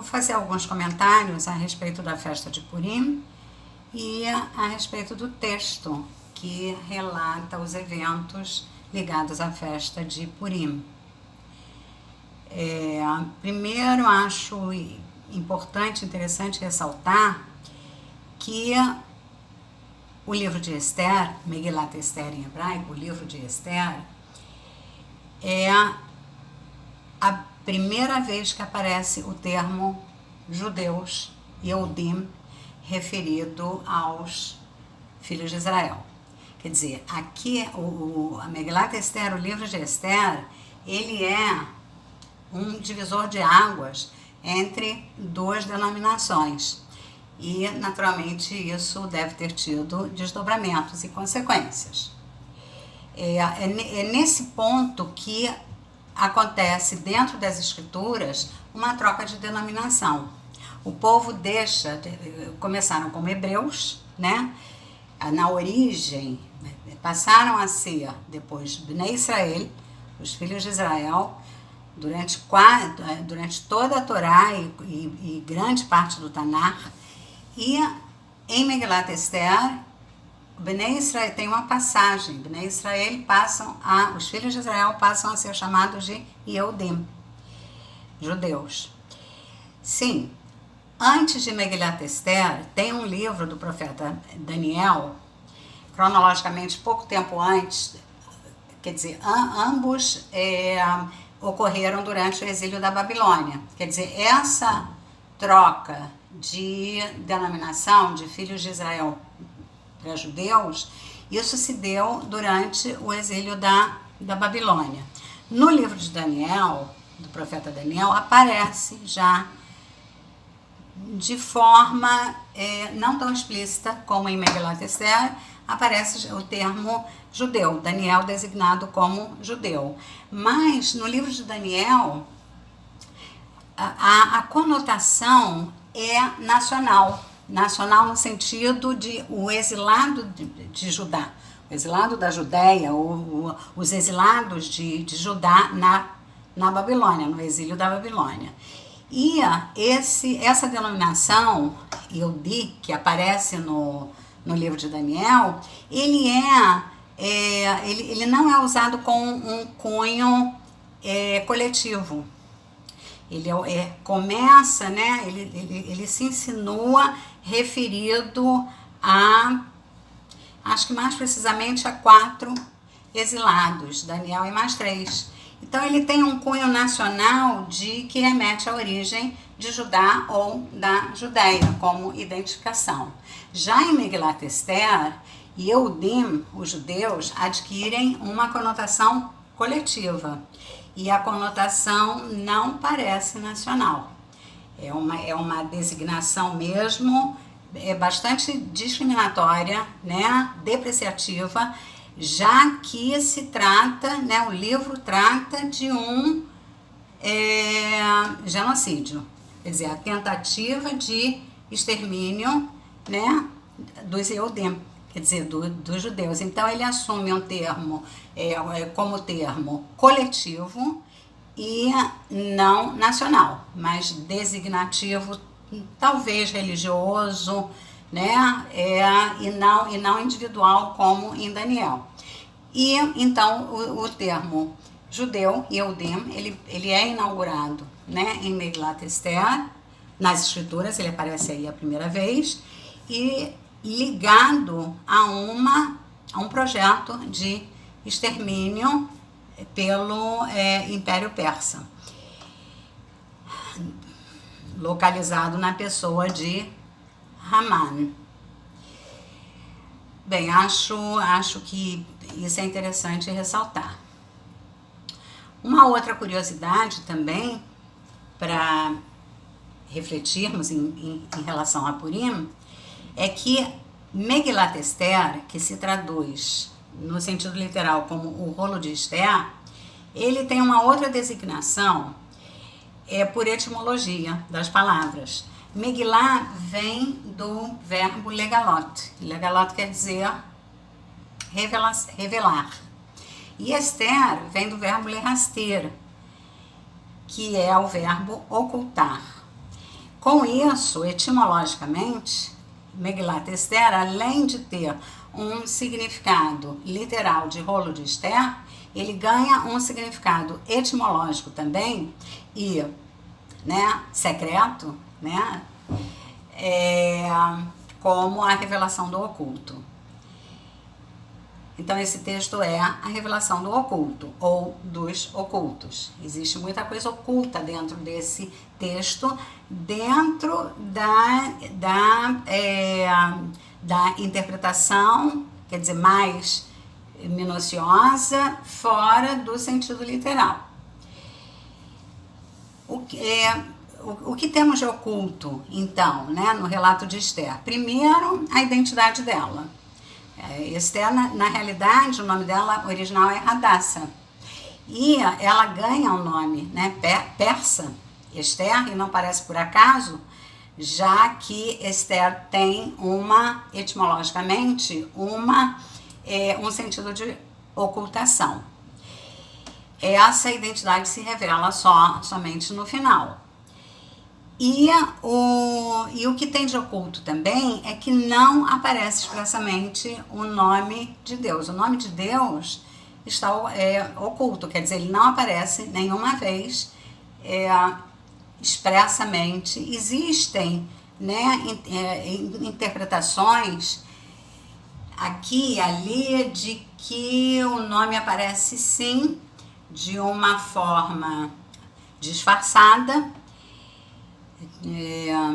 Vou fazer alguns comentários a respeito da festa de Purim e a respeito do texto que relata os eventos ligados à festa de Purim. Primeiro, acho importante, interessante ressaltar que o livro de Esther, Megilat Esther em hebraico, o livro de Esther, é a primeira vez que aparece o termo judeus, Yehudim, referido aos filhos de Israel. Quer dizer, aqui a Megilat Esther, o livro de Esther, ele é um divisor de águas entre duas denominações. E, naturalmente, isso deve ter tido desdobramentos e consequências. É nesse ponto que acontece dentro das escrituras uma troca de denominação. O povo começaram como hebreus, né? Na origem, passaram a ser depois Bnei Israel, os filhos de Israel, durante toda a Torá e grande parte do Tanar. E em Megilat Esther, Bnei Israel tem uma passagem. Bnei Israel os filhos de Israel passam a ser chamados de Yehudim, judeus. Sim, antes de Megilat Esther, tem um livro do profeta Daniel, cronologicamente pouco tempo antes, quer dizer, ambos ocorreram durante o exílio da Babilônia. Quer dizer, essa troca de denominação de filhos de Israel para judeus, isso se deu durante o exílio da Babilônia. No livro de Daniel, do profeta Daniel, aparece já de forma não tão explícita como em Megilat Esther, aparece o termo judeu, Daniel designado como judeu. Mas no livro de Daniel, a conotação é nacional no sentido de o exilado de Judá, o exilado da Judéia, os exilados de Judá na Babilônia, no exílio da Babilônia. E essa denominação, Yehudi, que aparece no livro de Daniel, ele não é usado com um cunho coletivo. Ele começa, né? Ele se insinua referido acho que mais precisamente a 4 exilados, Daniel e mais 3. Então ele tem um cunho nacional que remete à origem de Judá ou da Judéia como identificação. Já em Megilat Esther, Yehudim, os judeus, adquirem uma conotação coletiva. E a conotação não parece nacional. É uma designação mesmo, bastante discriminatória, né, depreciativa, já que se trata, né, o livro trata de um genocídio. Quer dizer, a tentativa de extermínio, né, dos Yehudim, quer dizer, dos judeus. Então ele assume um termo como termo coletivo e não nacional, mas designativo, talvez religioso, né? E não individual, como em Daniel. E então o termo judeu, Yehudim, ele é inaugurado, né, em Megilat Esther, nas escrituras, ele aparece aí a primeira vez, e ligado a um projeto de extermínio pelo Império Persa, localizado na pessoa de Haman. Bem, acho que isso é interessante ressaltar. Uma outra curiosidade também, para refletirmos em relação a Purim, é que Megilat Esther, que se traduz no sentido literal como o rolo de Esther, ele tem uma outra designação por etimologia das palavras. Megillah vem do verbo legalot. Legalot quer dizer revelar. E Esther vem do verbo lehaster, que é o verbo ocultar. Com isso, etimologicamente, Megilat Esther, além de ter um significado literal de rolo de Esther, ele ganha um significado etimológico também e, né, secreto, né, como a revelação do oculto. Então, esse texto é a revelação do oculto, ou dos ocultos. Existe muita coisa oculta dentro desse texto, dentro da interpretação, quer dizer, mais minuciosa, fora do sentido literal. O que temos de oculto, então, né, no relato de Esther? Primeiro, a identidade dela. Esther, na realidade, o nome dela original é Hadassah. E ela ganha o nome, né, persa, Esther, e não parece por acaso, já que Esther tem etimologicamente, um sentido de ocultação. Essa identidade se revela somente no final. E o que tem de oculto também é que não aparece expressamente o nome de Deus. O nome de Deus está oculto, quer dizer, ele não aparece nenhuma vez expressamente. Existem, né, interpretações aqui e ali de que o nome aparece sim de uma forma disfarçada.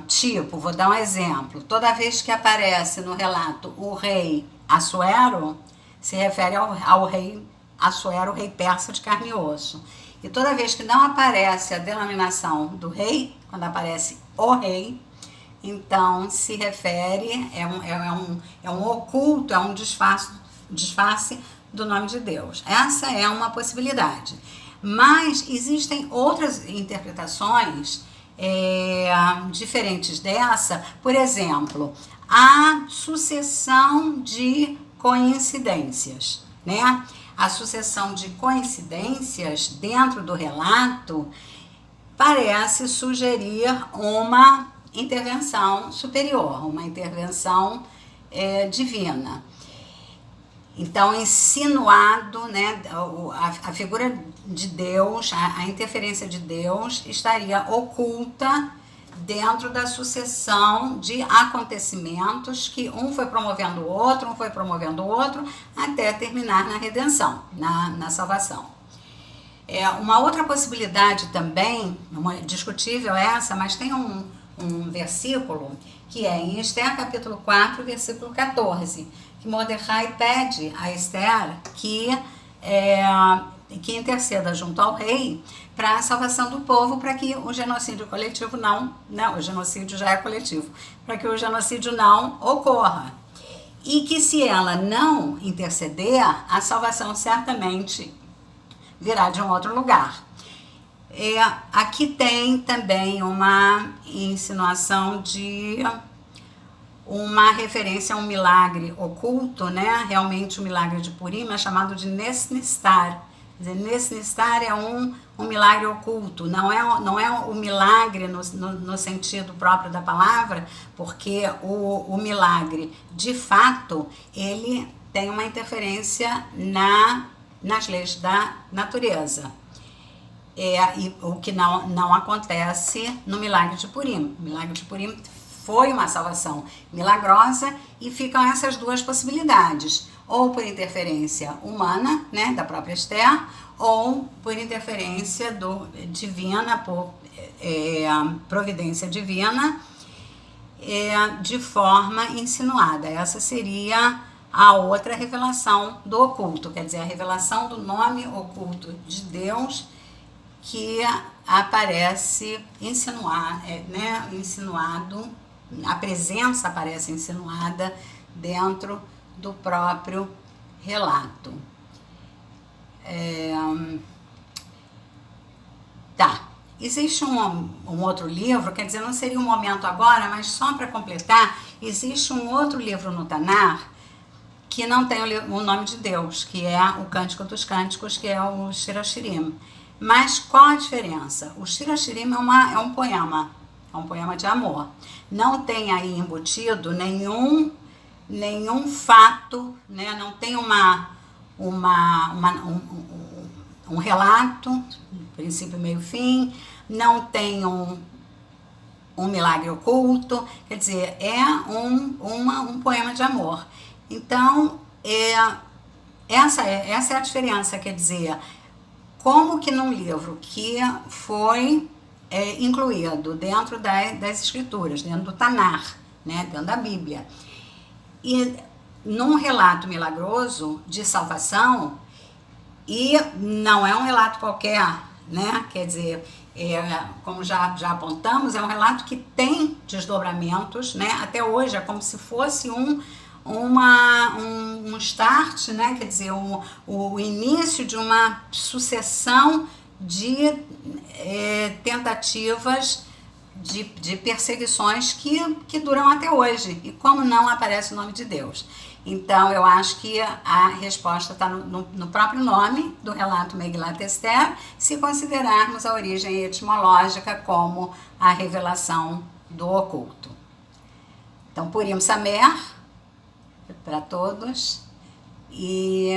Tipo, vou dar um exemplo. Toda vez que aparece no relato o rei Assuero, se refere ao rei Assuero, o rei persa de carne e osso. E toda vez que não aparece a denominação do rei, quando aparece o rei, então se refere, é um oculto, é um disfarce do nome de Deus. Essa é uma possibilidade. Mas existem outras interpretações diferentes dessa. Por exemplo, a sucessão de coincidências, né? A sucessão de coincidências dentro do relato parece sugerir uma intervenção superior, uma intervenção divina. Então, insinuado, né, a figura de Deus, a interferência de Deus estaria oculta dentro da sucessão de acontecimentos que um foi promovendo o outro, até terminar na redenção, na salvação. Uma outra possibilidade também, discutível essa, mas tem um versículo que é em Esther capítulo 4, versículo 14, que Mordecai pede a Esther que interceda junto ao rei para a salvação do povo, para que o genocídio coletivo não, o genocídio já é coletivo, para que o genocídio não ocorra. E que se ela não interceder, a salvação certamente virá de um outro lugar. Aqui tem também uma insinuação de uma referência a um milagre oculto, né? Realmente o milagre de Purim é chamado de Nesnistar. Nesnistar é um milagre oculto, não é o milagre no sentido próprio da palavra, porque o milagre, de fato, ele tem uma interferência nas leis da natureza. E o que não acontece no milagre de Purim. O milagre de Purim foi uma salvação milagrosa e ficam essas duas possibilidades, ou por interferência humana, né, da própria Esther, ou por interferência divina, por providência divina, de forma insinuada. Essa seria a outra revelação do oculto, quer dizer, a revelação do nome oculto de Deus que aparece insinuado, a presença aparece insinuada dentro do próprio relato. Existe um outro livro, quer dizer, não seria um momento agora, mas só para completar, existe um outro livro no Tanar que não tem o nome de Deus, que é o Cântico dos Cânticos, que é o Shir Hashirim. Mas qual a diferença? O Shir Hashirim é um poema. É um poema de amor. Não tem aí embutido nenhum fato, né? Não tem um relato, princípio, meio, fim, não tem um milagre oculto, quer dizer, é um poema de amor. Então, essa é a diferença, quer dizer, como que num livro que foi incluído dentro das escrituras, dentro do Tanar, né, dentro da Bíblia, e num relato milagroso de salvação, e não é um relato qualquer, né, quer dizer, como já apontamos, é um relato que tem desdobramentos, né, até hoje é como se fosse um start, né, quer dizer, o início de uma sucessão de tentativas de perseguições que duram até hoje, e como não aparece o nome de Deus. Então, eu acho que a resposta está no próprio nome do relato Megilat Esther, se considerarmos a origem etimológica como a revelação do oculto. Então, Purim Samer para todos, e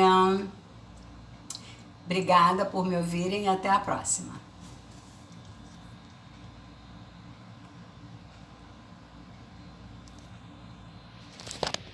obrigada por me ouvirem e até a próxima.